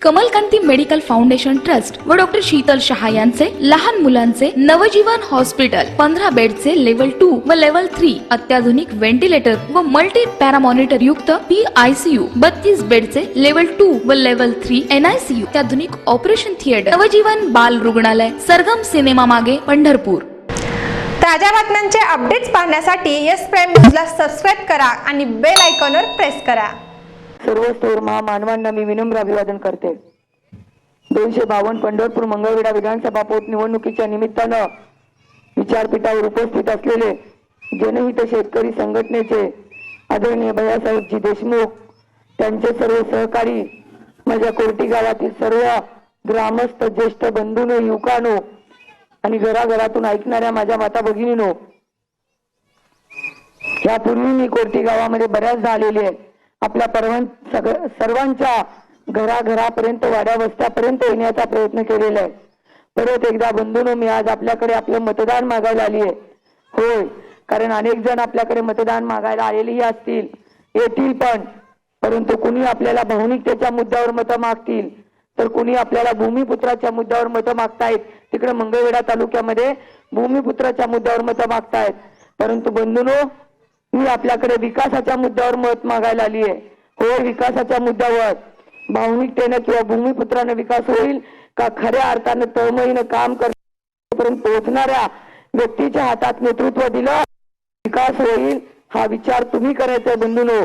कमलकांती medical foundation trust व doctor Sheetal Shah यांचे लहान मुलांचे नवजीवन हॉस्पिटल 15 बेडचे लेवल 2 व लेवल 3 अत्याधुनिक व्हेंटिलेटर व मल्टी पॅरामॉनिटर युक्त PICU 32 बेडचे लेवल 2 व लेवल 3 NICU अत्याधुनिक ऑपरेशन थिएटर नवजीवन बाल रुग्णालय सरगम सिनेमा मागे पंढरपूर। ताज्या बातम्यांचे अपडेट्स पाहण्यासाठी यस प्राइम न्यूजला सबस्क्राइब करा आणि बेल आयकॉनवर प्रेस करा। सर्व थोर महामानवांना मी विनम्र अभिवादन करते। 252 पंढरपूर मंगळवेढा विधानसभा पोटनिवडणुकीच्या निमित्तानं विचारपीठावर उपस्थित असलेले जनहित शेतकरी संघटनेचे आदरणीय भैयासाहेबजी देशमुख, त्यांचे सर्व सहकारी, माझ्या कोर्टी गावातील सर्व ग्रामस्थ, ज्येष्ठ बंधूंनो, युवकांनो आणि घराघरातून ऐकणाऱ्या माझ्या माता भगिनींनो, यापूर्वी मी कोर्टी गावामध्ये बऱ्याचदा आलेली आहे। आपल्या सर्वांच्या घराघरापर्यंत, वाड्या वस्त्यापर्यंत येण्याचा प्रयत्न केलेला आहे। परत एकदा बंधूंनो, मी आज आपल्याकडे आपलं मतदान मागायला आली आहे। होय, कारण अनेक जण आपल्याकडे मतदान मागायला आलेलेही असतील, येतील पण, परंतु कुणी आपल्याला भावनिकतेच्या मुद्द्यावर मतं मागतील, तर कुणी आपल्याला भूमिपुत्राच्या मुद्द्यावर मतं मागतायत। तिकडे मंगळवेढा तालुक्यामध्ये भूमिपुत्राच्या मुद्द्यावर मतं मागतायत। परंतु बंधूंनो, मी आपल्याकडे विकासाच्या मुद्द्यावर मत मागायला आली आहे। होय, विकासाच्या मुद्द्यावर भावनिकतेने किंवा भूमिपुत्राने विकास होईल का, खऱ्या अर्थाने तळमळीनं काम करण्यापर्यंत पोहोचणाऱ्या व्यक्तीच्या हातात नेतृत्व दिलं विकास होईल, हा विचार तुम्ही करायचा बंधूंनो।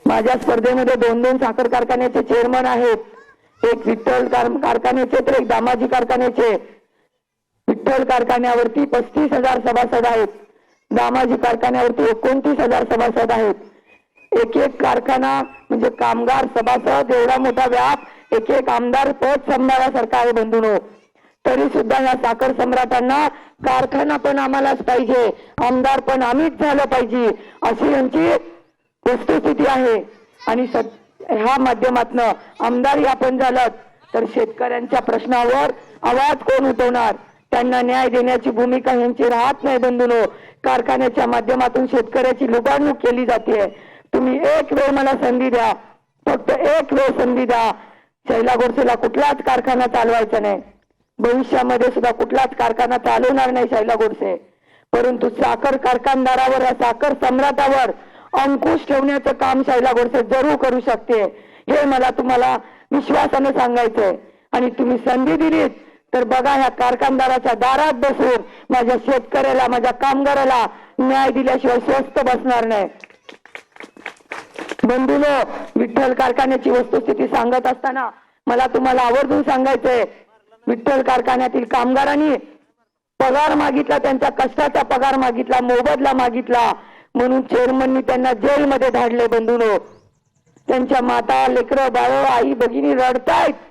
माझ्या स्पर्धेमध्ये 2 साखर कारखान्याचे चेअरमन आहेत, एक विठ्ठल कारखान्याचे तर एक दामाजी कारखान्याचे। विठ्ठल कारखान्यावरती 35,000 सभासद आहेत, दामाजी कारखान्यावरती 29,000 सभासद आहेत। एक कारखाना म्हणजे कामगार सभासद एवढा मोठा व्याप, एक आमदार पद सांभाळण्यासारखा आहे बंधूंनो। तरी सुद्धा या साखर सम्राटांना कारखाना पण आम्हालाच पाहिजे, आमदार पण आम्हीच झालं पाहिजे, अशी यांची वस्तुस्थिती आहे। आणि ह्या माध्यमातनं आमदार आपण झालं तर शेतकऱ्यांच्या प्रश्नावर आवाज कोण उठवणार, त्यांना न्याय देण्याची भूमिका यांची राहत नाही बंधूंनो। कारखान्याच्या माध्यमातून शेतकऱ्याची लुबाडणूक केली जाते। तुम्ही एक वेळ मला संधी द्या, फक्त एक वेळ संधी द्या। शैला गोडसेला कुठलाच कारखाना चालवायचा नाही, भविष्यामध्ये सुद्धा कुठलाच कारखाना चालवणार नाही शैला गोडसे, परंतु साखर कारखानदारावर, या साखर सम्राटावर अंकुश ठेवण्याचं काम शैला गोडसे जरूर करू शकते, हे मला तुम्हाला विश्वासाने सांगायचंय। आणि तुम्ही संधी दिलीत तर बघा, ह्या कारखानदाराच्या दारात बसून माझ्या शेतकऱ्याला, माझ्या कामगाराला न्याय दिल्याशिवाय स्वस्त बसणार नाही बंधूंनो। विठ्ठल कारखान्याची वस्तुस्थिती सांगत असताना मला तुम्हाला आवर्जून सांगायचंय, विठ्ठल कारखान्यातील कामगारांनी पगार मागितला, त्यांच्या कष्टाचा पगार मागितला, मोबदला मागितला, म्हणून चेअरमननी त्यांना जेलमध्ये धाडले बंधूंनो। त्यांच्या माता, लेकरं, बाळ, आई, भगिनी रडतायत।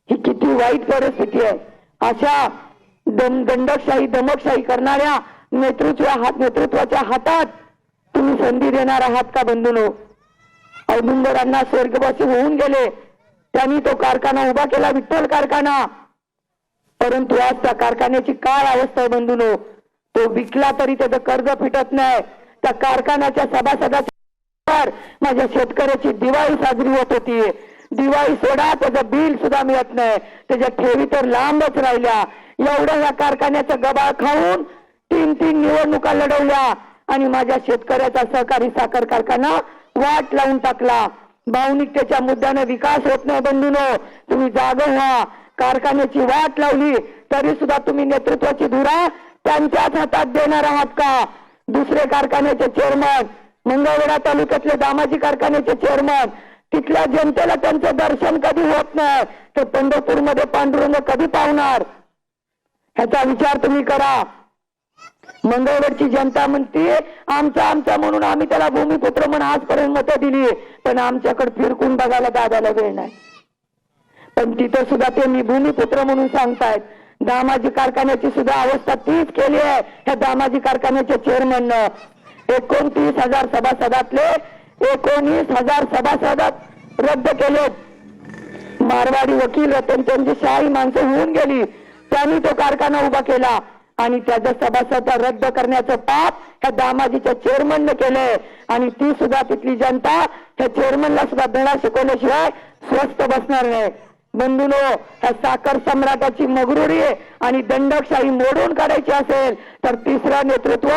ही किती वाईट परिस्थिती आहे। अशा दंडकशाही, दमकशाही करणाऱ्या नेतृत्वाच्या हातात तुम्ही संधी देणार आहात का बंधूंनो? औदुंबरांना स्वर्गवासी होऊन गेले, त्यांनी तो कारखाना उभा केला, विठ्ठल कारखाना, परंतु आज त्या कारखान्याची काय अवस्था आहे बंधूंनो? तो विकला तरी त्याचं कर्ज फिटत नाही। त्या कारखान्याच्या सभासदाच्या माझ्या शेतकऱ्याची दिवाळी साजरी होत होती, दिवाळी सोडा त्याचं बिल सुद्धा मिळत नाही, त्याच्या ठेवी तर लांबच राहिल्या। एवढं या कारखान्याचं गबाळ खाऊन 3 निवडणुका लढवल्या आणि माझ्या शेतकऱ्याचा सहकारी साखर कारखाना वाट लावून टाकला। भावनिकतेच्या मुद्द्याने विकास होत नाही बंधूंनो, तुम्ही जागे व्हा। कारखान्याची वाट लावली तरी सुद्धा तुम्ही नेतृत्वाची धुरा त्यांच्याच हातात देणार आहात का? दुसरे कारखान्याचे चेअरमन, मंगळवेढा तालुक्यातले दामाजी कारखान्याचे चेअरमन, तिथल्या जनतेला त्यांचं दर्शन कधी होत नाही, तर पंढरपूरमध्ये पांडुरंग कधी पावणार, ह्याचा विचार तुम्ही करा। मंगळवेढची जनता म्हणते आमचा म्हणून आम्ही त्याला भूमिपुत्र म्हणून आजपर्यंत मतं दिली, पण आमच्याकडे फिरकून बघायला दादाला वेळ नाही। पण तिथं सुद्धा ते मी भूमिपुत्र म्हणून सांगतायत। दामाजी कारखान्याची सुद्धा अवस्था तीच केली आहे ह्या दामाजी कारखान्याच्या चेअरमननं। 29,000 सभासदातले 19,000 सभासद रद्द केले। मारवाडी वकील रतनचंद शाही माणसं होऊन गेली, त्यांनी तो कारखाना उभा केला आणि त्याचा सभासद रद्द करण्याचं पाप ह्या दामाजीच्या चेअरमनने केलंय। आणि ती सुद्धा तिथली जनता ह्या चेअरमनला सुद्धा धडा शिकवल्याशिवाय स्वस्त बसणार नाही. बंधूनो, ह्या साखर सम्राटाची मगरुरी आणि दंडकशाही मोडून काढायची असेल तर तिसरं नेतृत्व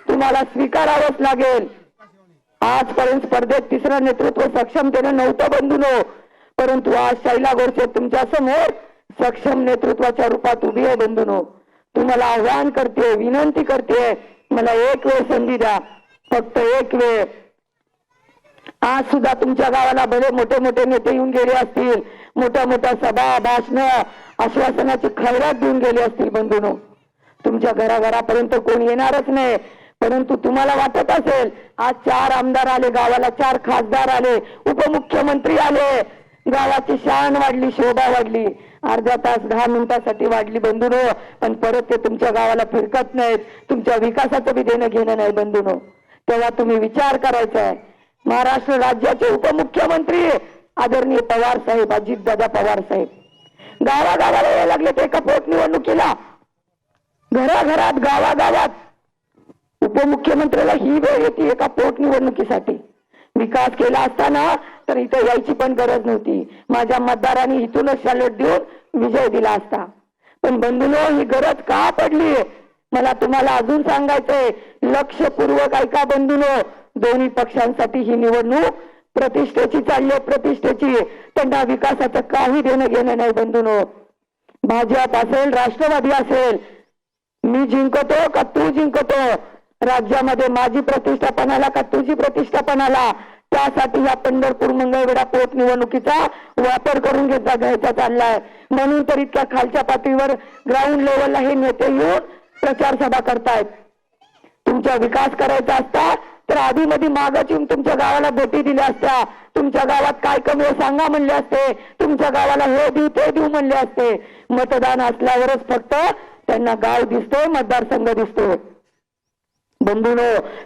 तुम्हाला स्वीकारावंच लागेल. आजपर्यंत स्पर्धेत तिसरं नेतृत्व सक्षमतेने नव्हतं बंधूनो, परंतु आज शैला गोडसे तुमच्या समोर सक्षम नेतृत्वाच्या रूपात उभी आहे. बंधूनो, तुम्हाला आव्हान करते, विनंती करते, मला एक वेळ संधी द्या, फक्त एक वेळ. आज सुद्धा तुमच्या गावाला भले मोठे मोठे नेते येऊन गेले असतील, मोठ्या मोठ्या सभा भाषण आश्वासनाची खैरात देऊन गेले असतील. बंधूनो, तुमच्या घराघरापर्यंत कोण येणारच नाही, परंतु तुम्हाला वाटत असेल आज 4 आमदार आले गावाला, 4 खासदार आले, उपमुख्यमंत्री आले, गावाची शान वाढली, शोभा वाढली, अर्धा तास 10 मिनिटासाठी वाढली. बंधूनो, पण परत ते तुमच्या गावाला फिरकत नाहीत, तुमच्या विकासाचं बी देणं घेणं नाही. बंधूनो, तेव्हा तुम्ही विचार करायचा आहे. महाराष्ट्र राज्याचे उपमुख्यमंत्री आदरणीय पवार साहेब, अजितदादा पवार साहेब, गावागावाला यायला लागले ते एका पोटनिवडणुकीला. घराघरात गावागावात उपमुख्यमंत्र्याला ही वेळ येते एका पोटनिवडणुकीसाठी. विकास केला असताना तर इथं यायची पण गरज नव्हती. माझ्या मतदारांनी इथूनच सॅल्यूट देऊन विजय दिला असता. पण बंधूंनो, ही गरज का पडली मला तुम्हाला अजून सांगायचंय. लक्षपूर्वक ऐका बंधूंनो, दोन्ही पक्षांसाठी ही निवडणूक प्रतिष्ठेची चालली आहे, प्रतिष्ठेची. त्यांना विकासाचं काही देणं घेणं नाही. बंधूंनो, भाजप असेल, राष्ट्रवादी असेल, मी जिंकतो का तू जिंकतो, राज्यामध्ये माझी प्रतिष्ठा पणाला का तुझी प्रतिष्ठा पणाला, त्यासाठी या पंढरपूर मंगळवेढा पोटनिवडणुकीचा वापर करून घ्यायचा चाललाय. म्हणून तर इतक्या खालच्या पातळीवर ग्राउंड लेवलला हे नेते येऊन प्रचार सभा करतायत. तुमचा विकास करायचा असता तर आधी मध्ये मागच येऊन तुमच्या गावाला भेटी दिल्या असत्या, तुमच्या गावात काय कमी आहे सांगा म्हणले असते, तुमच्या गावाला हे देऊ ते देऊ म्हणले असते. मतदान असल्यावरच फक्त त्यांना गाव दिसतोय, मतदारसंघ दिसतोय. बंधूनो,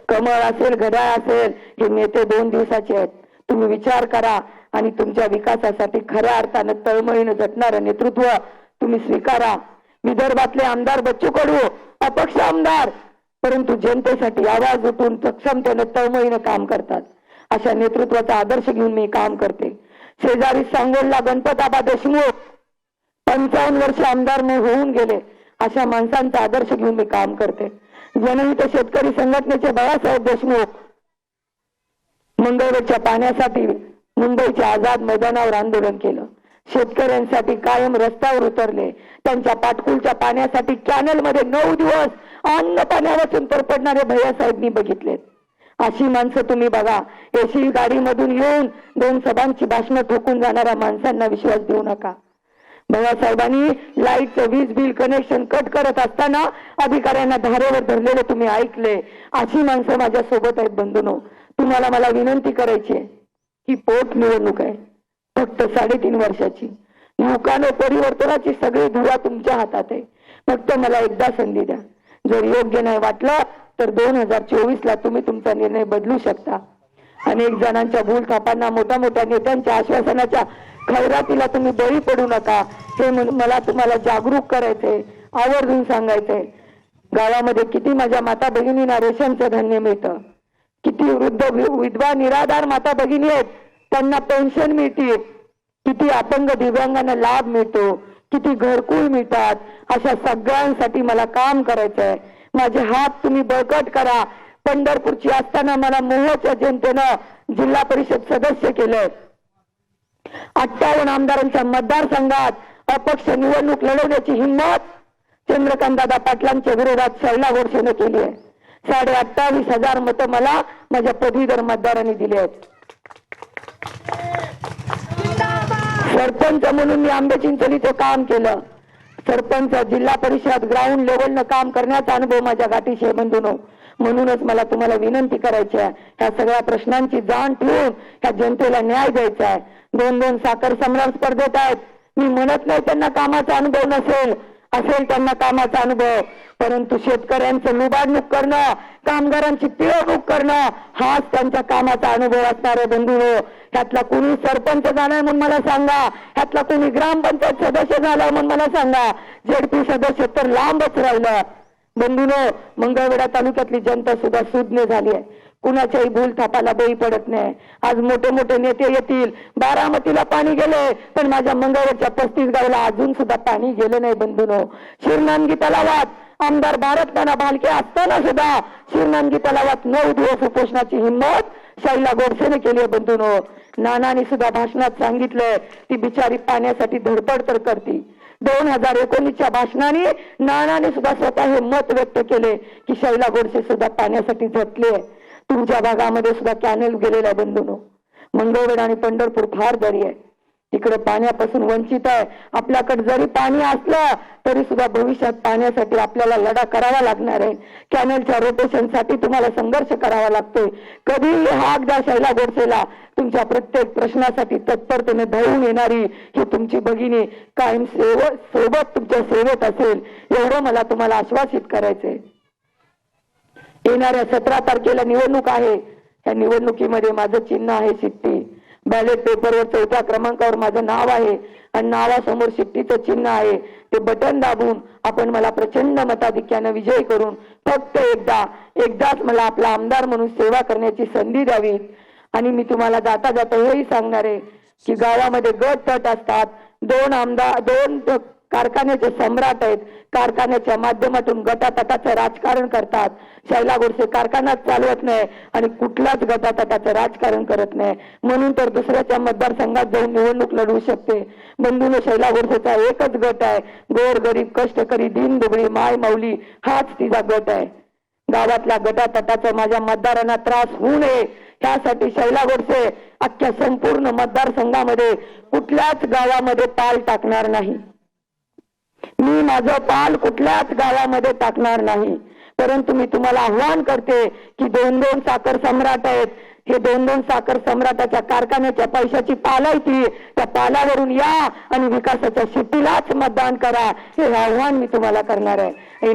कमळ असेल, घड्याळ असेल, हे नेते 2 दिवसाचे आहेत. तुम्ही विचार करा आणि तुमच्या विकासासाठी खऱ्या अर्थानं तळमळीनं झटणारं नेतृत्व तुम्ही स्वीकारा. विदर्भातले आमदार बच्चू कडू अपक्ष आमदार, परंतु जनतेसाठी आवाज उठून सक्षमतेनं तळमळीनं काम करतात. अशा नेतृत्वाचा आदर्श घेऊन मी काम करते. शेजारी सांगोलला गणपत आबा देशमुख 55 वर्ष आमदार होऊन गेले. अशा माणसांचा आदर्श घेऊन मी काम करते. जनहित शेतकरी संघटनेचे बाळासाहेब देशमुख मंगळवेढच्या पाण्यासाठी मुंबईच्या आझाद मैदानावर आंदोलन केलं. शेतकऱ्यांसाठी कायम रस्त्यावर उतरले. त्यांच्या पाटकुलच्या पाण्यासाठी कॅनल मध्ये 9 दिवस अन्न पाण्यावरून तरपडणारे भैयासाहेब मी बघितलेत. अशी माणसं तुम्ही बघा. एसी गाडीमधून येऊन 2 सभांची भाषणं ठोकून जाणाऱ्या माणसांना विश्वास देऊ नका. भैयासाहेबांनी लाईटचं वीज बिल कनेक्शन कट करत असताना अधिकाऱ्यांना धारेवर धरलेले तुम्ही ऐकले. अशी माणसं माझ्या सोबत आहेत. बंधूंनो, तुम्हाला मला विनंती करायची आहे की पोट निवडणूक आहे, फक्त 3.5 वर्षाची. युवकांनो, परिवर्तनाची सगळी धुरा तुमच्या हातात आहे. फक्त मला एकदा संधी द्या. जर योग्य नाही वाटलं तर 2024ला तुम्ही तुमचा निर्णय बदलू शकता. अनेक जणांच्या भूल थापांना, मोठ्या मोठ्या नेत्यांच्या आश्वासनाच्या खैरातीला तुम्ही बळी पडू नका. हे मला तुम्हाला जागरूक करायचंय, आवर्जून सांगायचंय. गावामध्ये किती माझ्या माता भगिनींना रेशनचं धान्य मिळतं, किती वृद्ध विधवा निराधार माता भगिनी आहेत त्यांना पेन्शन मिळते, किती अपंग दिव्यांगांना लाभ मिळतो, किती घरकुल मिळतात. अशा सगळ्यांसाठी मला काम करायचंय. माझे हात तुम्ही बळकट करा. पंढरपूरची असताना मला मोहोच्या जनतेनं जिल्हा परिषद सदस्य केलंय. 58 आमदारांच्या मतदारसंघात अपक्ष निवडणूक लढवण्याची हिंमत चंद्रकांतदादा पाटलांच्या विरोधात शैला गोडसेने केली आहे. 28,500 मतं मला माझ्या पदवीधर मतदारांनी दिली आहेत. सरपंच म्हणून मी आंबेचिंचणीचं काम केलं. सरपंच, जिल्हा परिषद, ग्राउंड लेवलनं काम करण्याचा अनुभव माझ्या गाठीशी आहे. बंधूंनो, म्हणूनच मला तुम्हाला विनंती करायची आहे, ह्या सगळ्या प्रश्नांची जाण ठेवून ह्या जनतेला न्याय द्यायचा आहे. 2 साखर सम्राट स्पर्धेत आहेत. मी म्हणत नाही त्यांना कामाचा अनुभव नसेल, असेल त्यांना कामाचा अनुभव, परंतु शेतकऱ्यांचं लुबाडणूक करणं, कामगारांची पिळवणूक करणं हाच त्यांच्या कामाचा अनुभव असणार आहे. बंधूंनो, ह्यातला कोणी सरपंच झालाय म्हणून मला सांगा, ह्यातला कोणी ग्रामपंचायत सदस्य झालाय म्हणून मला सांगा, जेडपी सदस्य तर लांबच राहिलं. बंधूंनो, मंगळवेढा तालुक्यातली जनता सुद्धा सुज्ञ झाली आहे. कुणाच्याही भूल थापाला बळी पडत नाही. आज मोठे मोठे नेते येतील, बारामतीला पाणी गेले पण माझ्या मंगळवेढच्या 35 गावाला अजून सुद्धा पाणी गेलं नाही बंधूनो. शिरनांगी तलावात आमदार भारत नाना भालके असताना सुद्धा शिरनांगी तलावात 9 दिवस उपोषणाची हिंमत शैला गोडसेने केली आहे बंधूनो. नानाने सुद्धा भाषणात सांगितलंय ती बिचारी पाण्यासाठी धडपड तर करती. 2019च्या भाषणाने नानाने सुद्धा स्वतः हे मत व्यक्त केले की शैला गोडसे सुद्धा पाण्यासाठी झटले. तुमच्या भागामध्ये सुद्धा कॅनेल गेलेला आहे बंधूनो. मंगळवेढा आणि पंढरपूर फार दरी आहे, इकडे पाण्यापासून वंचित आहे. आपल्याकडे जरी पाणी असलं तरी सुद्धा भविष्यात पाण्यासाठी आपल्याला लढा करावा लागणार आहे. कॅनेलच्या रोटेशनसाठी तुम्हाला संघर्ष करावा लागतोय. कधीही हाक द्या शैला गोडसेला, तुमच्या प्रत्येक प्रश्नासाठी तत्परतेने धावून येणारी ही तुमची भगिनी कायम सोबत तुमच्या सेवेत असेल एवढं मला तुम्हाला आश्वासित करायचंय. येणाऱ्या 17 तारखेला निवडणूक आहे. या निवडणुकीमध्ये माझं चिन्ह आहे शिट्टी. बॅलेट पेपरवर 4थ्या क्रमांकावर माझं नाव आहे आणि नावासमोर शिट्टीचं चिन्ह आहे. ते बटन दाबून आपण मला प्रचंड मताधिक्यानं विजयी करून फक्त एकदाच मला आपला आमदार म्हणून सेवा करण्याची संधी द्यावी. आणि मी तुम्हाला जाता जाता हेही सांगणार आहे की गावामध्ये गट तट असतात. 2 कारखान्याचे सम्राट आहेत, कारखान्याच्या माध्यमातून गटातटाचं राजकारण करतात. शैला गोडसे कारखानाच चालवत नाही आणि कुठलाच गटातटाचं राजकारण करत नाही, म्हणून तर दुसऱ्याच्या मतदारसंघात जाऊन निवडणूक लढवू शकते. बंधूने शैला गोडसेचा एकच गट आहे, गोर गरीब कष्टकरी दीन दुबळी माय माऊली हाच तिचा गट आहे. गावातल्या गटातटाचा माझ्या मतदारांना त्रास होऊ नये त्यासाठी शैला गोडसे अख्ख्या संपूर्ण मतदारसंघामध्ये कुठल्याच गावामध्ये पाल टाकणार नाही. मी माझं पाल कुठल्याच गावामध्ये टाकणार नाही. परंतु मी तुम्हाला आव्हान करते की 2 साखर सम्राट आहेत, हे 2 साखर सम्राटाच्या कारखान्याच्या पैशाची पाल आहे ती, त्या पालावरून या आणि विकासाच्या शिट्टीलाच मतदान करा, हे आव्हान मी तुम्हाला करणार आहे.